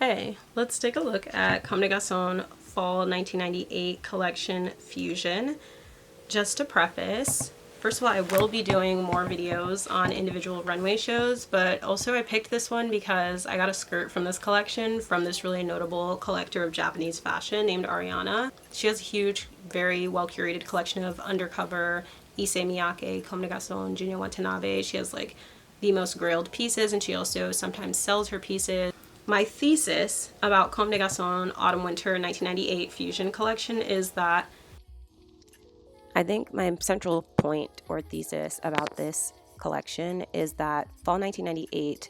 Hey, let's take a look at Comme des Garçons Fall 1998 Collection Fusion. Just to preface, first of all, I will be doing more videos on individual runway shows, but also I picked this one because I got a skirt from this collection from this really notable collector of Japanese fashion named Arianna. She has a huge, very well-curated collection of undercover Issey Miyake, Comme des Garçons, Junya Watanabe. She has like the most grailed pieces, and she also sometimes sells her pieces. My thesis about Comme des Garçons Autumn-Winter 1998 Fusion collection is that I think my central point or thesis about this collection is that Fall 1998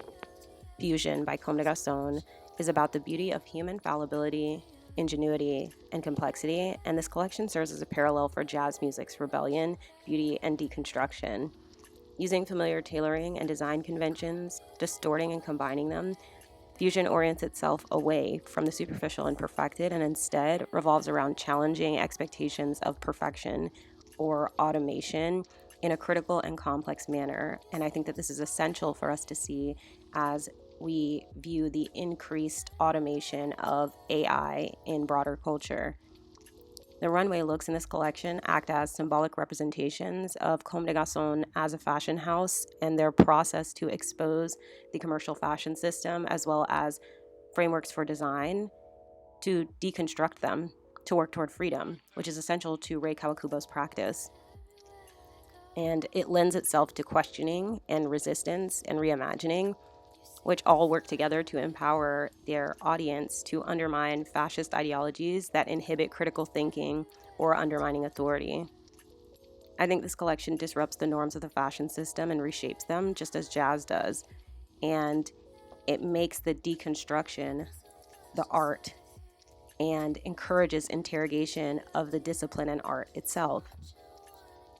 Fusion by Comme des Garçons is about the beauty of human fallibility, ingenuity, and complexity, and this collection serves as a parallel for jazz music's rebellion, beauty, and deconstruction. Using familiar tailoring and design conventions, distorting and combining them, Fusion orients itself away from the superficial and perfected and instead revolves around challenging expectations of perfection or automation in a critical and complex manner. And I think that this is essential for us to see as we view the increased automation of AI in broader culture. The runway looks in this collection act as symbolic representations of Comme des Garçons as a fashion house and their process to expose the commercial fashion system, as well as frameworks for design, to deconstruct them, to work toward freedom, which is essential to Rei Kawakubo's practice. And it lends itself to questioning and resistance and reimagining, which all work together to empower their audience to undermine fascist ideologies that inhibit critical thinking or undermining authority. I think this collection disrupts the norms of the fashion system and reshapes them, just as jazz does. And it makes the deconstruction the art and encourages interrogation of the discipline and art itself.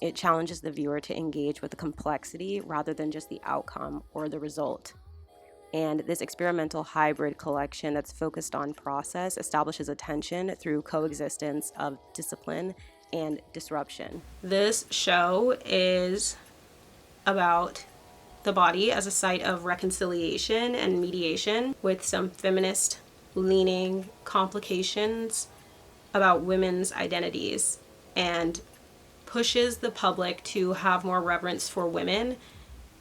It challenges the viewer to engage with the complexity rather than just the outcome or the result. And this experimental hybrid collection that's focused on process establishes a tension through coexistence of discipline and disruption. This show is about the body as a site of reconciliation and mediation, with some feminist leaning complications about women's identities, and pushes the public to have more reverence for women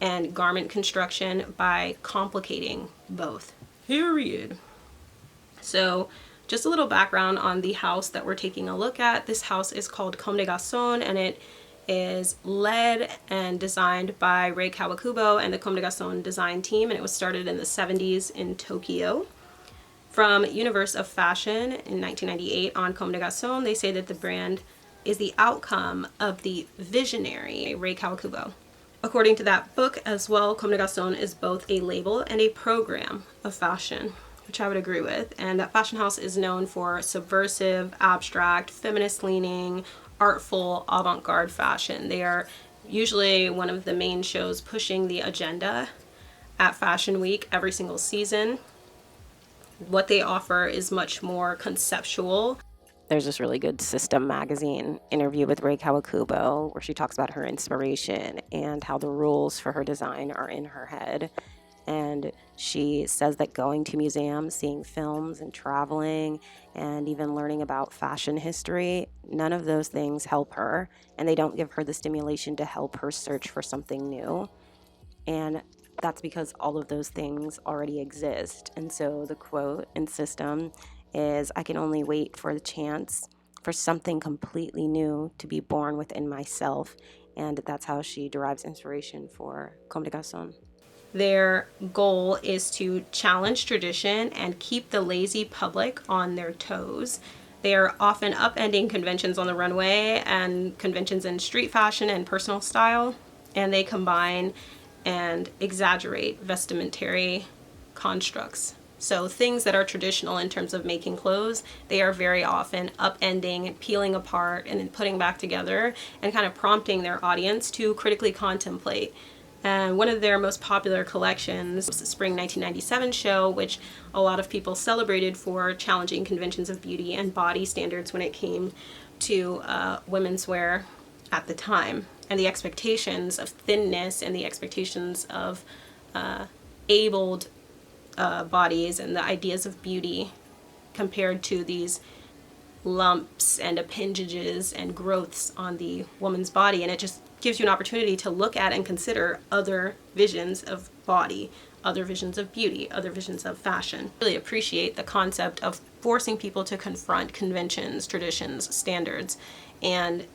and garment construction by complicating both. Period. So just a little background on the house that we're taking a look at. This house is called Comme des Garçons, and it is led and designed by Rei Kawakubo and the Comme des Garçons design team, and it was started in the 70s in Tokyo. From Universe of Fashion in 1998 on Comme des Garçons, they say that the brand is the outcome of the visionary Rei Kawakubo. According to that book as well, Comme des Garçons is both a label and a program of fashion, which I would agree with. And that fashion house is known for subversive, abstract, feminist-leaning, artful, avant-garde fashion. They are usually one of the main shows pushing the agenda at Fashion Week every single season. What they offer is much more conceptual. There's this really good System magazine interview with Rei Kawakubo where she talks about her inspiration and how the rules for her design are in her head. And she says that going to museums, seeing films, and traveling, and even learning about fashion history, none of those things help her, and they don't give her the stimulation to help her search for something new. And that's because all of those things already exist. And so the quote in System is, "I can only wait for the chance for something completely new to be born within myself." And that's how she derives inspiration for Comme des Garçons. Their goal is to challenge tradition and keep the lazy public on their toes. They are often upending conventions on the runway and conventions in street fashion and personal style, and they combine and exaggerate vestimentary constructs. So things that are traditional in terms of making clothes, they are very often upending, peeling apart, and then putting back together, and kind of prompting their audience to critically contemplate. And one of their most popular collections was the Spring 1997 show, which a lot of people celebrated for challenging conventions of beauty and body standards when it came to women's wear at the time, and the expectations of thinness and the expectations of abled bodies and the ideas of beauty compared to these lumps and appendages and growths on the woman's body. And it just gives you an opportunity to look at and consider other visions of body, other visions of beauty, other visions of fashion. I really appreciate the concept of forcing people to confront conventions, traditions, standards, and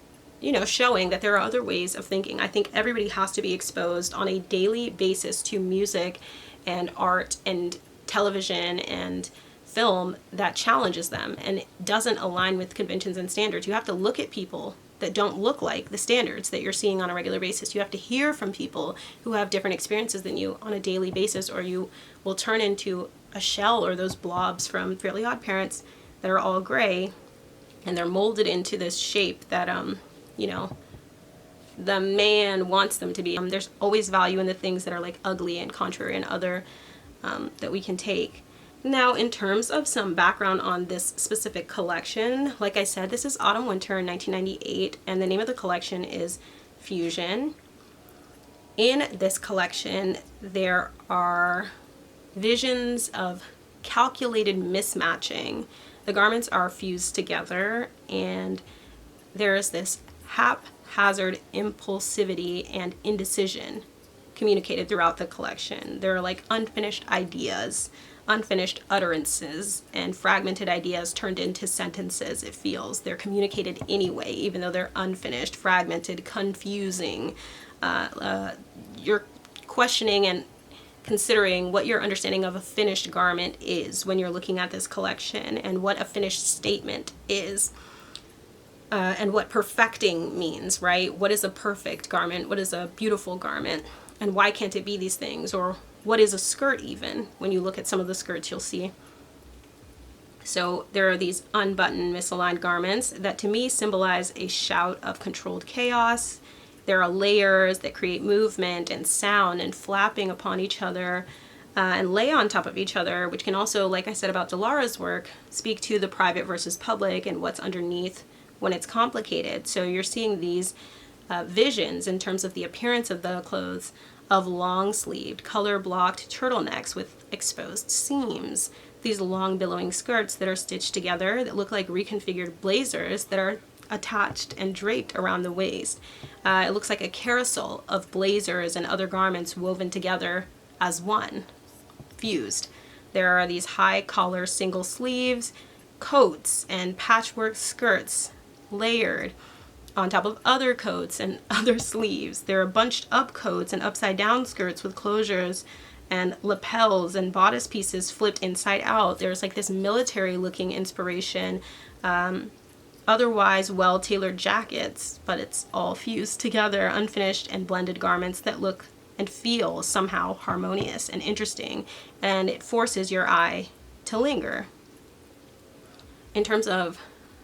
showing that there are other ways of thinking. I think everybody has to be exposed on a daily basis to music and art and television and film that challenges them and doesn't align with conventions and standards. You have to look at people that don't look like the standards that you're seeing on a regular basis. You have to hear from people who have different experiences than you on a daily basis, or you will turn into a shell or those blobs from Fairly Odd Parents that are all gray, and they're molded into this shape that the man wants them to be. There's always value in the things that are like ugly and contrary and other that we can take. Now, in terms of some background on this specific collection, like I said, this is Autumn Winter 1998, and the name of the collection is Fusion. In this collection, there are visions of calculated mismatching. The garments are fused together, and there is this haphazard impulsivity and indecision communicated throughout the collection. There are like unfinished ideas, unfinished utterances, and fragmented ideas turned into sentences. It feels they're communicated anyway, even though they're unfinished, fragmented, confusing. You're questioning and considering what your understanding of a finished garment is when you're looking at this collection, and what a finished statement is, and what perfecting means, right? What is a perfect garment? What is a beautiful garment? And why can't it be these things? Or what is a skirt even? When you look at some of the skirts, you'll see. So there are these unbuttoned, misaligned garments that to me symbolize a shout of controlled chaos. There are layers that create movement and sound and flapping upon each other and lay on top of each other, which can also, like I said about Delara's work, speak to the private versus public and what's underneath when it's complicated. So you're seeing these visions in terms of the appearance of the clothes of long-sleeved, color-blocked turtlenecks with exposed seams. These long billowing skirts that are stitched together that look like reconfigured blazers that are attached and draped around the waist. It looks like a carousel of blazers and other garments woven together as one, fused. There are these high collar single sleeves, coats, and patchwork skirts layered on top of other coats and other sleeves. There are bunched up coats and upside down skirts with closures and lapels and bodice pieces flipped inside out. There's like this military looking inspiration, otherwise well-tailored jackets, but it's all fused together, unfinished and blended garments that look and feel somehow harmonious and interesting, and it forces your eye to linger. In terms of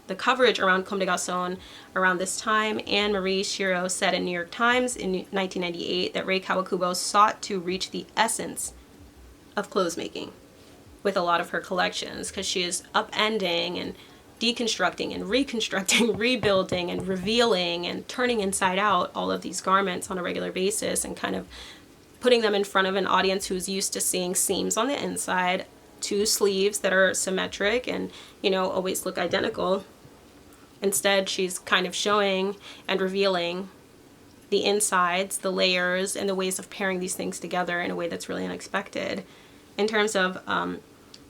the coverage around Comme des Garçons around this time, Anne-Marie Shiro said in New York Times in 1998 that Rei Kawakubo sought to reach the essence of clothes making with a lot of her collections, because she is upending and deconstructing and reconstructing, rebuilding and revealing and turning inside out all of these garments on a regular basis, and kind of putting them in front of an audience who's used to seeing seams on the inside, two sleeves that are symmetric and, always look identical. Instead, she's kind of showing and revealing the insides, the layers, and the ways of pairing these things together in a way that's really unexpected. In terms of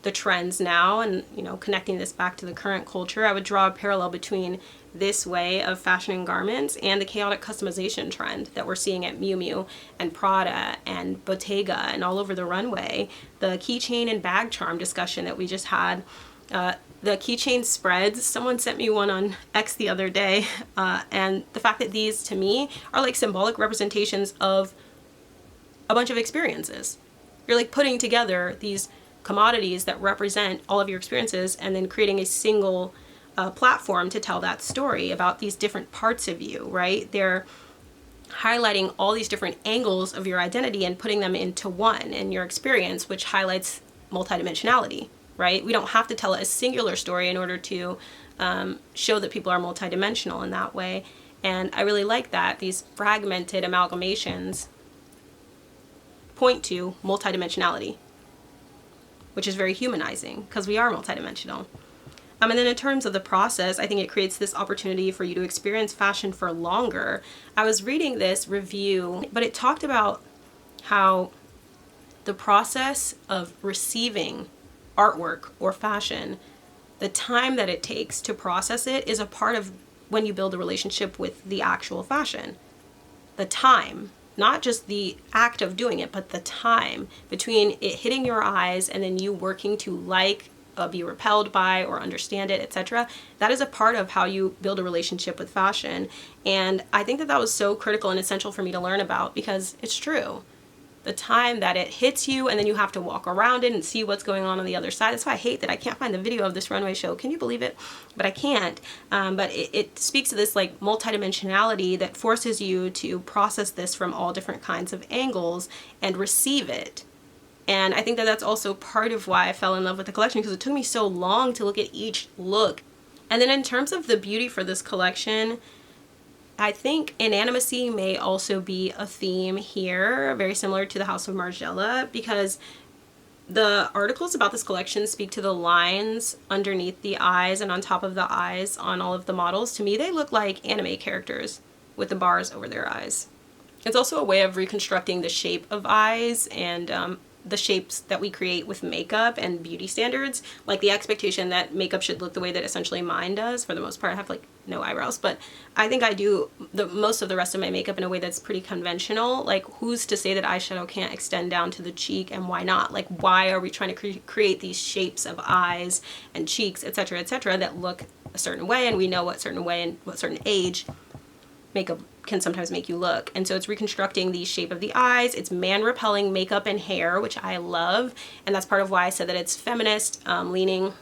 the trends now and, connecting this back to the current culture, I would draw a parallel between this way of fashioning garments and the chaotic customization trend that we're seeing at Miu Miu and Prada and Bottega and all over the runway. The keychain and bag charm discussion that we just had, the keychain spreads, someone sent me one on X the other day, and the fact that these to me are like symbolic representations of a bunch of experiences. You're like putting together these commodities that represent all of your experiences and then creating a single platform to tell that story about these different parts of you, right? They're highlighting all these different angles of your identity and putting them into one in your experience, which highlights multidimensionality, right? We don't have to tell a singular story in order to show that people are multidimensional in that way. And I really like that. These fragmented amalgamations point to multidimensionality. which is very humanizing because we are multidimensional. And then in terms of the process, I think it creates this opportunity for you to experience fashion for longer. I was reading this review, but it talked about how the process of receiving artwork or fashion, the time that it takes to process it is a part of when you build a relationship with the actual fashion. The time, not just the act of doing it, but the time between it hitting your eyes and then you working to be repelled by or understand it, etc. That is a part of how you build a relationship with fashion. And I think that that was so critical and essential for me to learn about, because it's true. The time that it hits you and then you have to walk around it and see what's going on the other side. That's why I hate that I can't find the video of this runway show. Can you believe it? But I can't. But it speaks to this like multidimensionality that forces you to process this from all different kinds of angles and receive it. And I think that that's also part of why I fell in love with the collection, because it took me so long to look at each look. And then in terms of the beauty for this collection, I think inanimacy may also be a theme here, very similar to the House of Margiela, because the articles about this collection speak to the lines underneath the eyes and on top of the eyes on all of the models. To me, they look like anime characters with the bars over their eyes. It's also a way of reconstructing the shape of eyes and the shapes that we create with makeup and beauty standards, like the expectation that makeup should look the way that essentially mine does. For the most part, I have like no eyebrows, but I think I do most of the rest of my makeup in a way that's pretty conventional. Like, who's to say that eyeshadow can't extend down to the cheek, and why not? Like, why are we trying to create these shapes of eyes and cheeks, etc., that look a certain way, and we know what certain way and what certain age makeup can sometimes make you look. And so it's reconstructing the shape of the eyes. It's man-repelling makeup and hair, which I love. And that's part of why I said that it's feminist leaning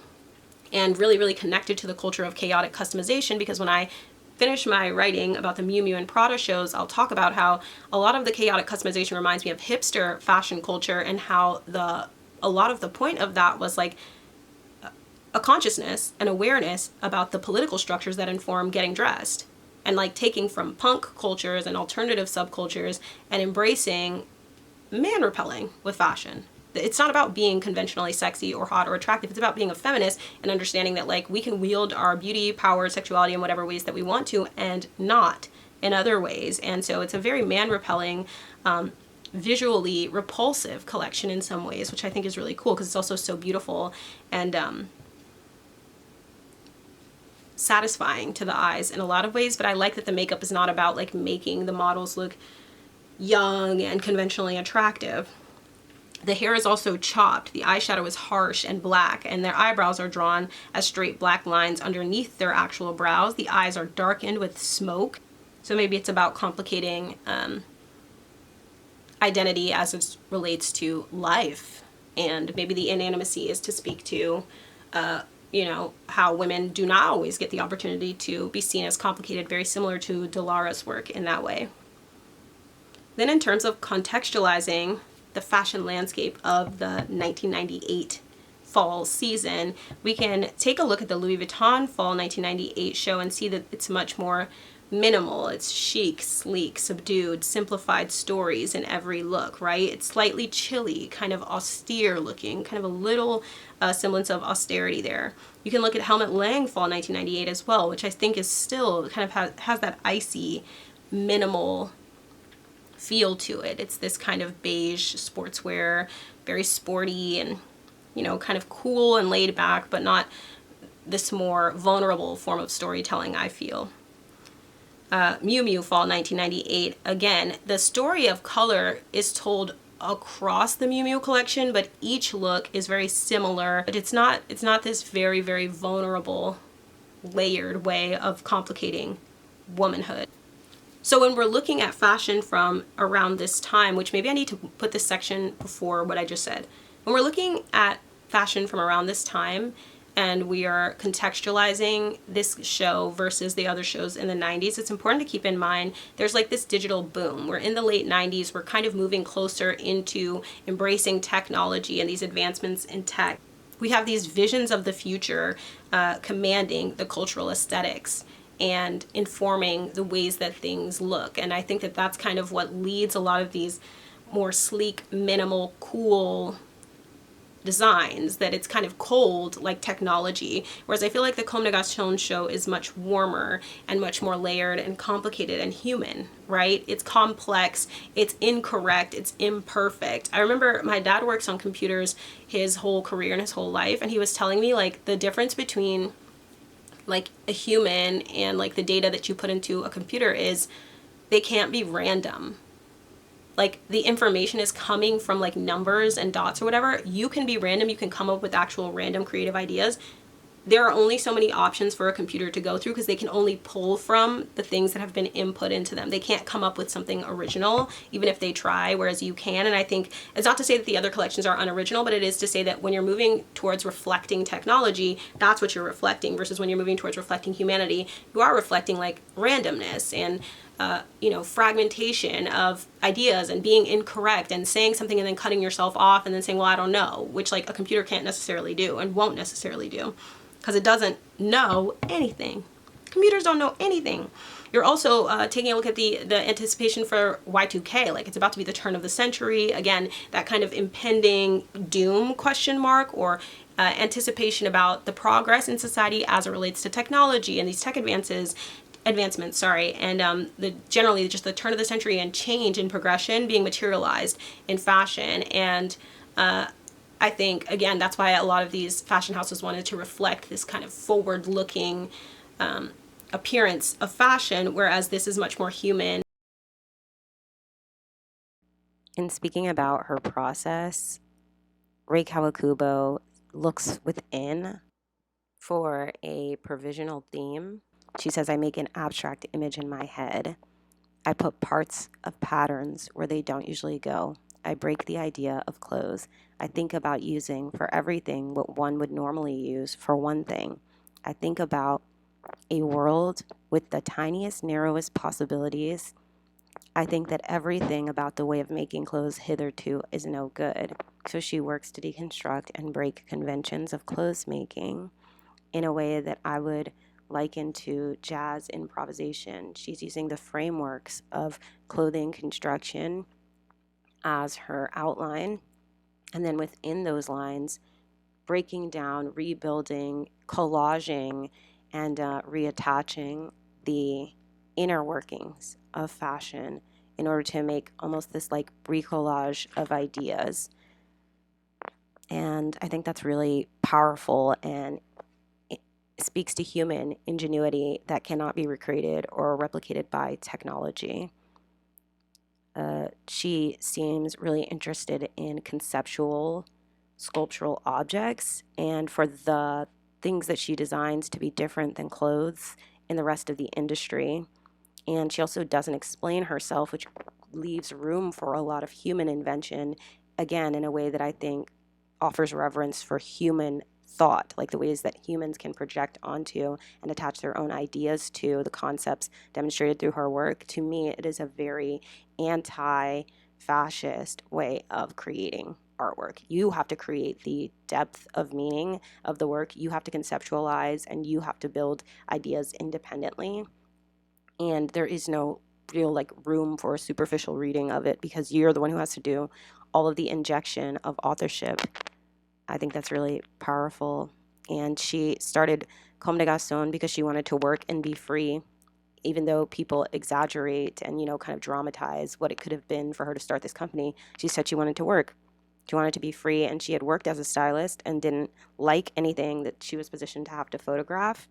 and really, really connected to the culture of chaotic customization, because when I finish my writing about the Miu Miu and Prada shows, I'll talk about how a lot of the chaotic customization reminds me of hipster fashion culture, and how a lot of the point of that was like a consciousness and awareness about the political structures that inform getting dressed. And like taking from punk cultures and alternative subcultures and embracing man-repelling with fashion. It's not about being conventionally sexy or hot or attractive. It's about being a feminist and understanding that like we can wield our beauty, power, sexuality in whatever ways that we want to, and not in other ways. And so it's a very man-repelling, visually repulsive collection in some ways, which I think is really cool because it's also so beautiful and satisfying to the eyes in a lot of ways. But I like that the makeup is not about like making the models look young and conventionally attractive. The hair is also chopped, the eyeshadow is harsh and black, and their eyebrows are drawn as straight black lines underneath their actual brows. The eyes are darkened with smoke, so maybe it's about complicating identity as it relates to life, and maybe the inanimacy is to speak to you know, how women do not always get the opportunity to be seen as complicated, very similar to Dalara's work in that way. Then in terms of contextualizing the fashion landscape of the 1998 fall season, we can take a look at the Louis Vuitton fall 1998 show and see that it's much more minimal. It's chic, sleek, subdued, simplified stories in every look, right? It's slightly chilly, kind of austere looking, kind of a little semblance of austerity there. You can look at Helmut Lang fall 1998 as well, which I think is still kind of has that icy, minimal feel to it. It's this kind of beige sportswear, very sporty and, you know, kind of cool and laid back, but not this more vulnerable form of storytelling, I feel. Miu Miu fall 1998, again, the story of color is told across the Miu Miu collection, but each look is very similar. But it's not this very, very vulnerable, layered way of complicating womanhood. So when we're looking at fashion from around this time, which maybe I need to put this section before what I just said. When we're looking at fashion from around this time, and we are contextualizing this show versus the other shows in the 90s, it's important to keep in mind there's like this digital boom. We're in the late 90s, we're kind of moving closer into embracing technology and these advancements in tech. We have these visions of the future commanding the cultural aesthetics and informing the ways that things look. And I think that that's kind of what leads a lot of these more sleek, minimal, cool designs, that it's kind of cold like technology, whereas I feel like the Comme des Garçons show is much warmer and much more layered and complicated and human, right? It's complex, it's incorrect, it's imperfect. I remember my dad works on computers his whole career and his whole life, and he was telling me like the difference between like a human and like the data that you put into a computer is they can't be random. Like the information is coming from like numbers and dots or whatever. You can be random, you can come up with actual random creative ideas. There are only so many options for a computer to go through because they can only pull from the things that have been input into them. They can't come up with something original, even if they try, whereas you can. And I think it's not to say that the other collections are unoriginal, but it is to say that when you're moving towards reflecting technology, that's what you're reflecting, versus when you're moving towards reflecting humanity, you are reflecting like randomness and fragmentation of ideas and being incorrect and saying something and then cutting yourself off and then saying, well, I don't know, which like a computer can't necessarily do and won't necessarily do because it doesn't know anything. Computers don't know anything. You're also taking a look at the anticipation for Y2K, like it's about to be the turn of the century. Again, that kind of impending doom question mark or anticipation about the progress in society as it relates to technology and these tech advancements, and generally just the turn of the century and change and progression being materialized in fashion. And I think, again, that's why a lot of these fashion houses wanted to reflect this kind of forward-looking appearance of fashion, whereas this is much more human. In speaking about her process, Rei Kawakubo looks within for a provisional theme. She says, I make an abstract image in my head. I put parts of patterns where they don't usually go. I break the idea of clothes. I think about using for everything what one would normally use for one thing. I think about a world with the tiniest, narrowest possibilities. I think that everything about the way of making clothes hitherto is no good. So she works to deconstruct and break conventions of clothes making in a way that I would liken to jazz improvisation. She's using the frameworks of clothing construction as her outline, and then within those lines, breaking down, rebuilding, collaging, and reattaching the inner workings of fashion in order to make almost this like bricolage of ideas. And I think that's really powerful and speaks to human ingenuity that cannot be recreated or replicated by technology. She seems really interested in conceptual sculptural objects and for the things that she designs to be different than clothes in the rest of the industry. And she also doesn't explain herself, which leaves room for a lot of human invention, again, in a way that I think offers reverence for human thought, like the ways that humans can project onto and attach their own ideas to the concepts demonstrated through her work. To me, it is a very anti-fascist way of creating artwork. You have to create the depth of meaning of the work. You have to conceptualize and you have to build ideas independently. And there is no real like room for a superficial reading of it because you're the one who has to do all of the injection of authorship. I think that's really powerful. And she started Comme des Garcons because she wanted to work and be free, even though people exaggerate and, kind of dramatize what it could have been for her to start this company. She said she wanted to work. She wanted to be free, and she had worked as a stylist and didn't like anything that she was positioned to have to photograph,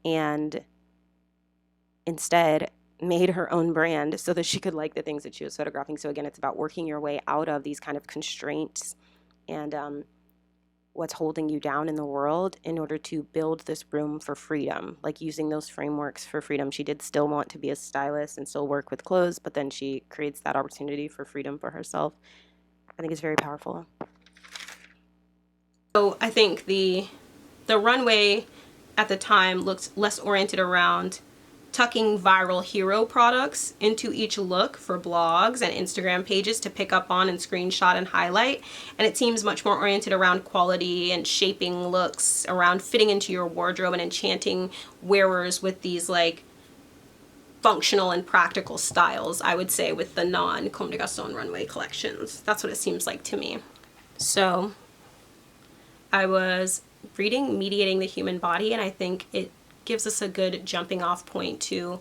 and instead made her own brand so that she could like the things that she was photographing. So again, it's about working your way out of these kind of constraints and what's holding you down in the world in order to build this room for freedom, like using those frameworks for freedom. She did still want to be a stylist and still work with clothes, but then she creates that opportunity for freedom for herself. I think it's very powerful. So I think the runway at the time looked less oriented around tucking viral hero products into each look for blogs and Instagram pages to pick up on and screenshot and highlight. And it seems much more oriented around quality and shaping looks, around fitting into your wardrobe and enchanting wearers with these like functional and practical styles, I would say, with the non-Comme des Garçons runway collections. That's what it seems like to me. So I was reading Mediating the Human Body, and I think it gives us a good jumping off point to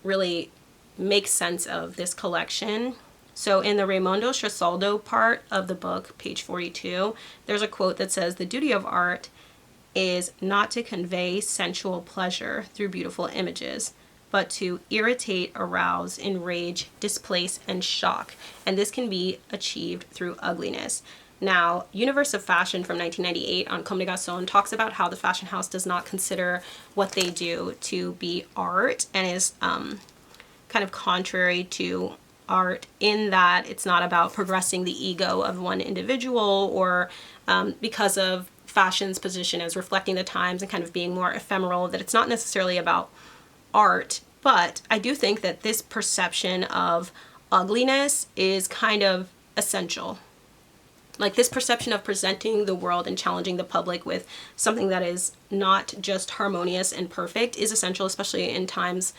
really make sense of this collection. So in the Raimundo Trasaldo part of the book, page 42, there's a quote that says, "The duty of art is not to convey sensual pleasure through beautiful images, but to irritate, arouse, enrage, displace, and shock. And this can be achieved through ugliness." Now, Universe of Fashion from 1998 on Comme des Garçons talks about how the fashion house does not consider what they do to be art, and is kind of contrary to art in that it's not about progressing the ego of one individual, or because of fashion's position as reflecting the times and kind of being more ephemeral, that it's not necessarily about art. But I do think that this perception of ugliness is kind of essential. Like, this perception of presenting the world and challenging the public with something that is not just harmonious and perfect is essential, especially in times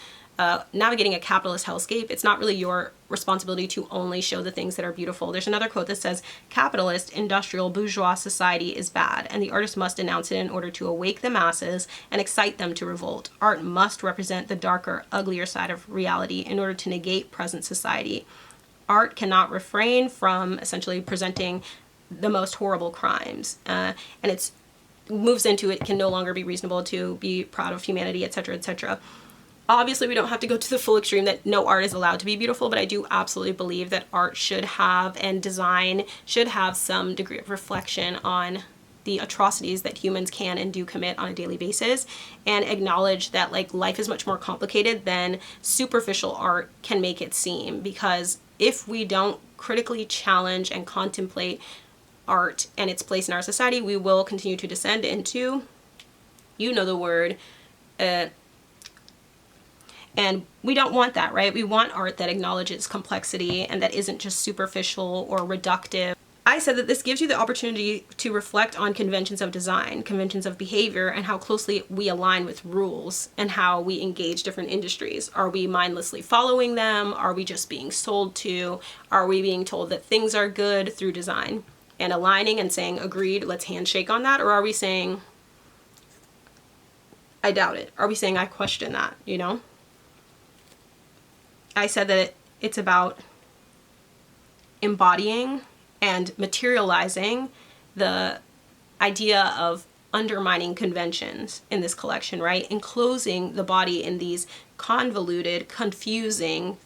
navigating a capitalist hellscape. It's not really your responsibility to only show the things that are beautiful. There's another quote that says, "Capitalist, industrial, bourgeois society is bad, and the artist must denounce it in order to awake the masses and excite them to revolt. Art must represent the darker, uglier side of reality in order to negate present society. Art cannot refrain from essentially presenting the most horrible crimes." And it's moves into, it can no longer be reasonable to be proud of humanity, etc., etc. Obviously, we don't have to go to the full extreme that no art is allowed to be beautiful, but I do absolutely believe that art should have, and design should have, some degree of reflection on the atrocities that humans can and do commit on a daily basis, and acknowledge that, like, life is much more complicated than superficial art can make it seem. Because if we don't critically challenge and contemplate art and its place in our society, we will continue to descend into, you know the word, and we don't want that, right? We want art that acknowledges complexity and that isn't just superficial or reductive. I said that this gives you the opportunity to reflect on conventions of design, conventions of behavior, and how closely we align with rules and how we engage different industries. Are we mindlessly following them? Are we just being sold to? Are we being told that things are good through design and aligning and saying, agreed, let's handshake on that? Or are we saying, I doubt it? Are we saying, I question that, you know? I said that it's about embodying and materializing the idea of undermining conventions in this collection, right? Enclosing the body in these convoluted, confusing,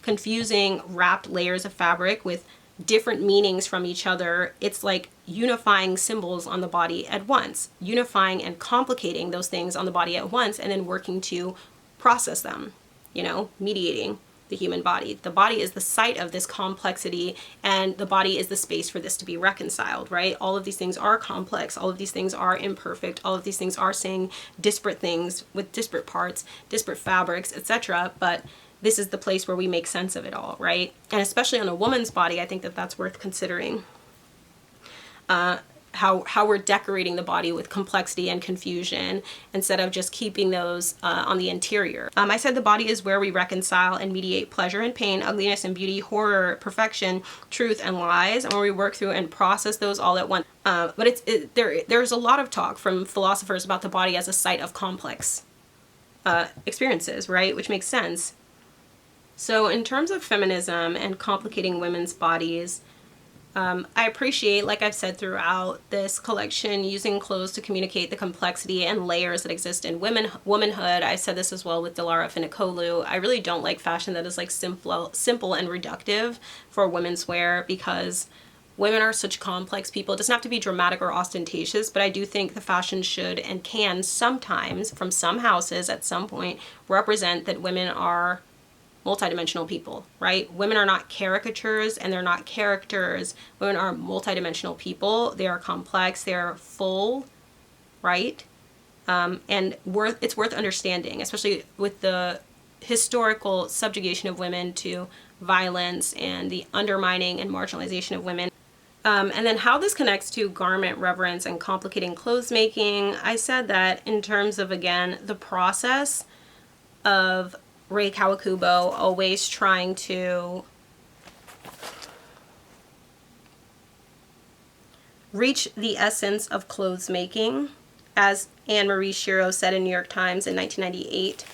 confusing wrapped layers of fabric with different meanings from each other. It's like unifying symbols on the body at once, unifying and complicating those things on the body at once, and then working to process them. You know, mediating the human body. The body is the site of this complexity, and the body is the space for this to be reconciled, right? All of these things are complex. All of these things are imperfect. All of these things are saying disparate things with disparate parts, disparate fabrics, etc. But this is the place where we make sense of it all, right? And especially on a woman's body, I think that that's worth considering. How we're decorating the body with complexity and confusion instead of just keeping those on the interior. I said the body is where we reconcile and mediate pleasure and pain, ugliness and beauty, horror, perfection, truth and lies, and where we work through and process those all at once. But there's a lot of talk from philosophers about the body as a site of complex experiences, right? Which makes sense. So in terms of feminism and complicating women's bodies, I appreciate, like I've said throughout this collection, using clothes to communicate the complexity and layers that exist in womanhood. I said this as well with Dilara Finikolu. I really don't like fashion that is like simple and reductive for women's wear, because women are such complex people. It doesn't have to be dramatic or ostentatious, but I do think the fashion should and can sometimes, from some houses at some point, represent that women are multidimensional people, right? Women are not caricatures and they're not characters. Women are multidimensional people. They are complex, they're full, right? And it's worth understanding, especially with the historical subjugation of women to violence and the undermining and marginalization of women. And then how this connects to garment reverence and complicating clothes making. I said that in terms of, again, the process of Rei Kawakubo always trying to reach the essence of clothes making, as Anne Marie Shiro said in New York Times in 1998.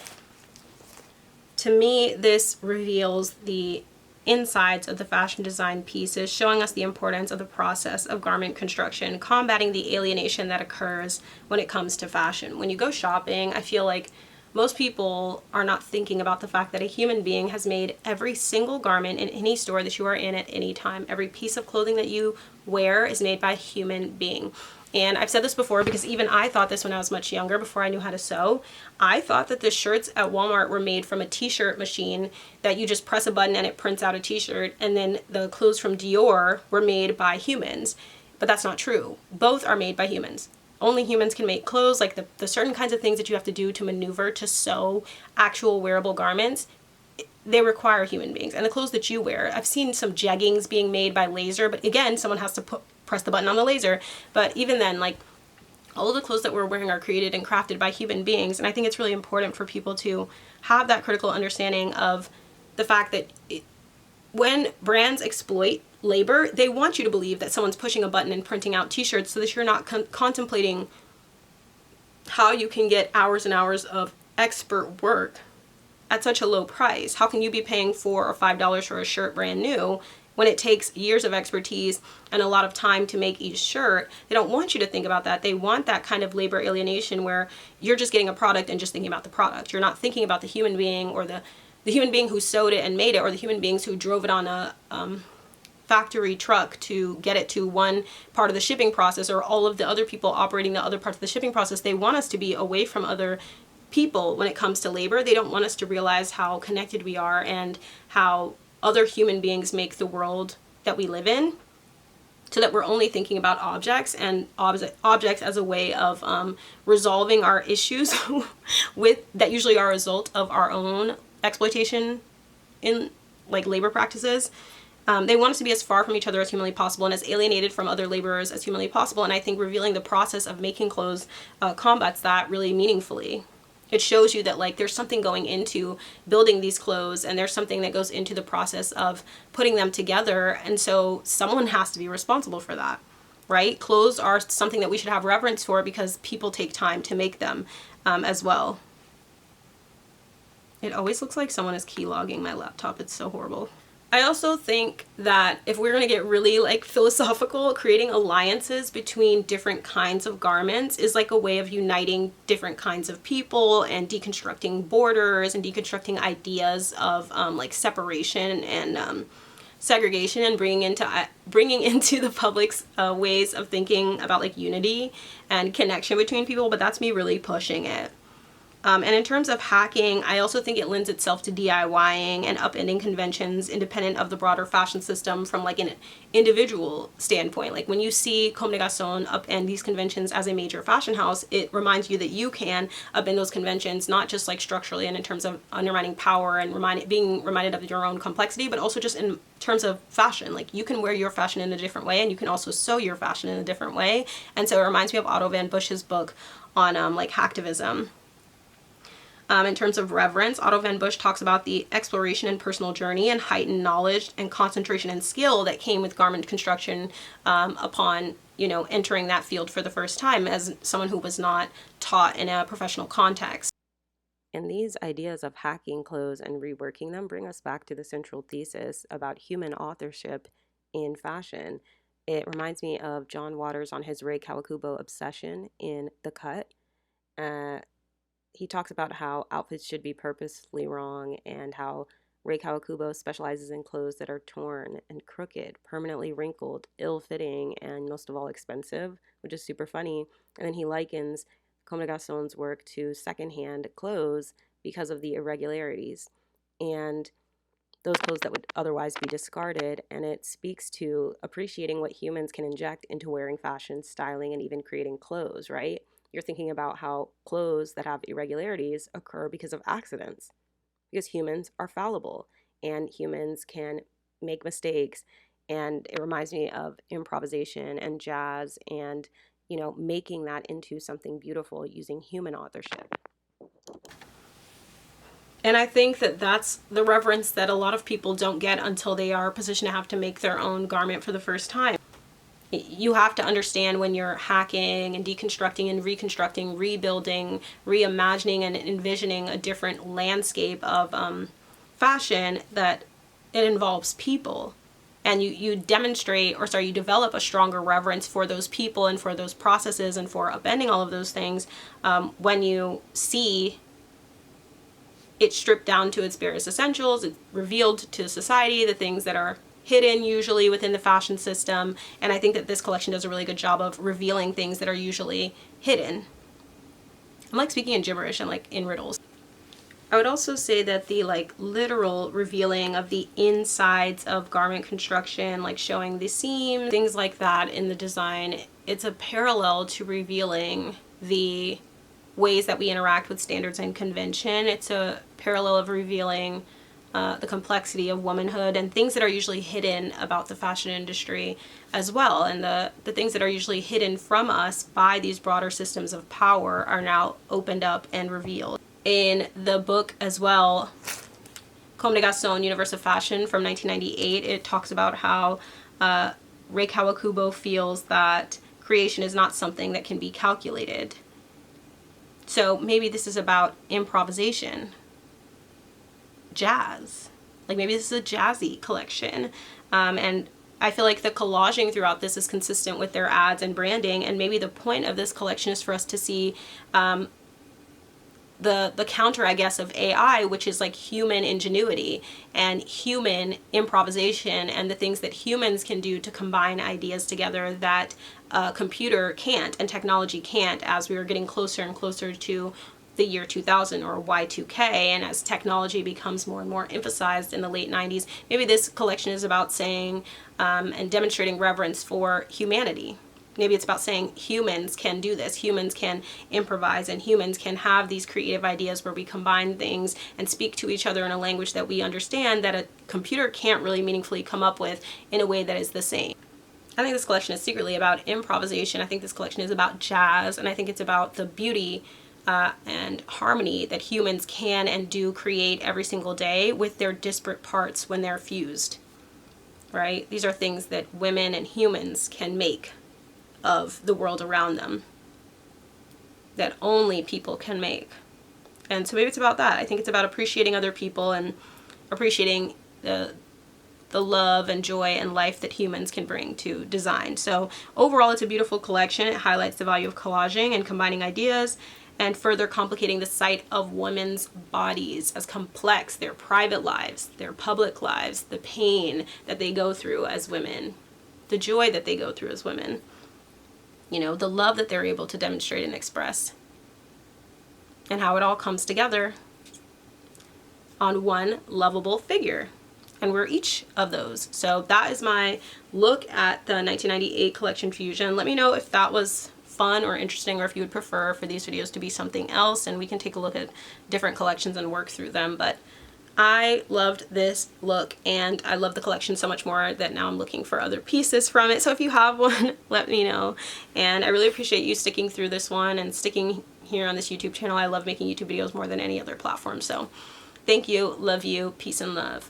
To me, this reveals the insides of the fashion design pieces, showing us the importance of the process of garment construction, combating the alienation that occurs when it comes to fashion. When you go shopping, I feel like most people are not thinking about the fact that a human being has made every single garment in any store that you are in at any time. Every piece of clothing that you wear is made by a human being. And I've said this before because even I thought this when I was much younger, before I knew how to sew. I thought that the shirts at Walmart were made from a t-shirt machine that you just press a button and it prints out a t-shirt, and then the clothes from Dior were made by humans. But that's not true. Both are made by humans. Only humans can make clothes, like the certain kinds of things that you have to do to maneuver to sew actual wearable garments, they require human beings. And the clothes that you wear, I've seen some jeggings being made by laser, but again, someone has to press the button on the laser. But even then, like, all of the clothes that we're wearing are created and crafted by human beings. And I think it's really important for people to have that critical understanding of the fact that when brands exploit labor, they want you to believe that someone's pushing a button and printing out t-shirts so that you're not contemplating how you can get hours and hours of expert work at such a low price. How can you be paying $4 or $5 for a shirt brand new when it takes years of expertise and a lot of time to make each shirt? They don't want you to think about that. They want that kind of labor alienation where you're just getting a product and just thinking about the product. You're not thinking about the human being, or the human being who sewed it and made it, or the human beings who drove it on a factory truck to get it to one part of the shipping process, or all of the other people operating the other parts of the shipping process. They want us to be away from other people when it comes to labor. They don't want us to realize how connected we are and how other human beings make the world that we live in, so that we're only thinking about objects and objects as a way of resolving our issues with that usually are a result of our own exploitation in like labor practices. They want us to be as far from each other as humanly possible and as alienated from other laborers as humanly possible. And I think revealing the process of making clothes combats that really meaningfully. It shows you that like there's something going into building these clothes, and there's something that goes into the process of putting them together. And so someone has to be responsible for that, right? Clothes are something that we should have reverence for because people take time to make them as well. It always looks like someone is keylogging my laptop. It's so horrible. I also think that if we're going to get really like philosophical, creating alliances between different kinds of garments is like a way of uniting different kinds of people and deconstructing borders and deconstructing ideas of like separation and segregation, and bringing into the public's ways of thinking about like unity and connection between people. But that's me really pushing it. And in terms of hacking, I also think it lends itself to DIYing and upending conventions independent of the broader fashion system from like an individual standpoint. Like when you see Comme des Garçons upend these conventions as a major fashion house, it reminds you that you can upend those conventions, not just like structurally and in terms of undermining power and being reminded of your own complexity, but also just in terms of fashion. Like you can wear your fashion in a different way, and you can also sew your fashion in a different way. And so it reminds me of Otto van Busch's book on like hacktivism. In terms of reverence, Otto van Busch talks about the exploration and personal journey and heightened knowledge and concentration and skill that came with garment construction upon, entering that field for the first time as someone who was not taught in a professional context. And these ideas of hacking clothes and reworking them bring us back to the central thesis about human authorship in fashion. It reminds me of John Waters on his Ray Kawakubo obsession in The Cut. He talks about how outfits should be purposely wrong, and how Ray Kawakubo specializes in clothes that are torn and crooked, permanently wrinkled, ill-fitting, and most of all expensive, which is super funny. And then he likens Comme des Garçons' work to secondhand clothes because of the irregularities and those clothes that would otherwise be discarded. And it speaks to appreciating what humans can inject into wearing fashion, styling, and even creating clothes, right? You're thinking about how clothes that have irregularities occur because of accidents, because humans are fallible and humans can make mistakes. And it reminds me of improvisation and jazz and, making that into something beautiful using human authorship. And I think that that's the reverence that a lot of people don't get until they are positioned to have to make their own garment for the first time. You have to understand when you're hacking and deconstructing and reconstructing, rebuilding, reimagining, and envisioning a different landscape of fashion, that it involves people. And you demonstrate, or sorry, you develop a stronger reverence for those people and for those processes and for upending all of those things when you see it stripped down to its barest essentials. It's revealed to society the things that are hidden usually within the fashion system. And I think that this collection does a really good job of revealing things that are usually hidden. I'm like speaking in gibberish and like in riddles. I would also say that the like literal revealing of the insides of garment construction, like showing the seams, things like that in the design, it's a parallel to revealing the ways that we interact with standards and convention. It's a parallel of revealing the complexity of womanhood and things that are usually hidden about the fashion industry as well. And the things that are usually hidden from us by these broader systems of power are now opened up and revealed. In the book as well, Comme des Garcons, Universe of Fashion from 1998, it talks about how Rei Kawakubo feels that creation is not something that can be calculated. So maybe this is about improvisation, jazz. Like maybe this is a jazzy collection. And I feel like the collaging throughout this is consistent with their ads and branding. And maybe the point of this collection is for us to see the counter, I guess, of AI, which is like human ingenuity and human improvisation and the things that humans can do to combine ideas together that a computer can't and technology can't, as we are getting closer and closer to the year 2000 or Y2K, and as technology becomes more and more emphasized in the late 90s. Maybe this collection is about saying and demonstrating reverence for humanity. Maybe it's about saying humans can do this, humans can improvise, and humans can have these creative ideas where we combine things and speak to each other in a language that we understand that a computer can't really meaningfully come up with in a way that is the same. I think this collection is secretly about improvisation. I think this collection is about jazz, and I think it's about the beauty and harmony that humans can and do create every single day with their disparate parts when they're fused, right? These are things that women and humans can make of the world around them that only people can make. And so maybe it's about that. I think it's about appreciating other people and appreciating the love and joy and life that humans can bring to design. So overall, it's a beautiful collection. It highlights the value of collaging and combining ideas and further complicating the sight of women's bodies as complex, their private lives, their public lives, the pain that they go through as women, the joy that they go through as women, you know, the love that they're able to demonstrate and express, and how it all comes together on one lovable figure. And we're each of those. So that is my look at the 1998 collection Fusion. Let me know if that was fun or interesting, or if you would prefer for these videos to be something else, and we can take a look at different collections and work through them. But I loved this look, and I love the collection so much more that now I'm looking for other pieces from it. So if you have one, let me know. And I really appreciate you sticking through this one and sticking here on this YouTube channel. I love making YouTube videos more than any other platform. So thank you, love you, peace and love.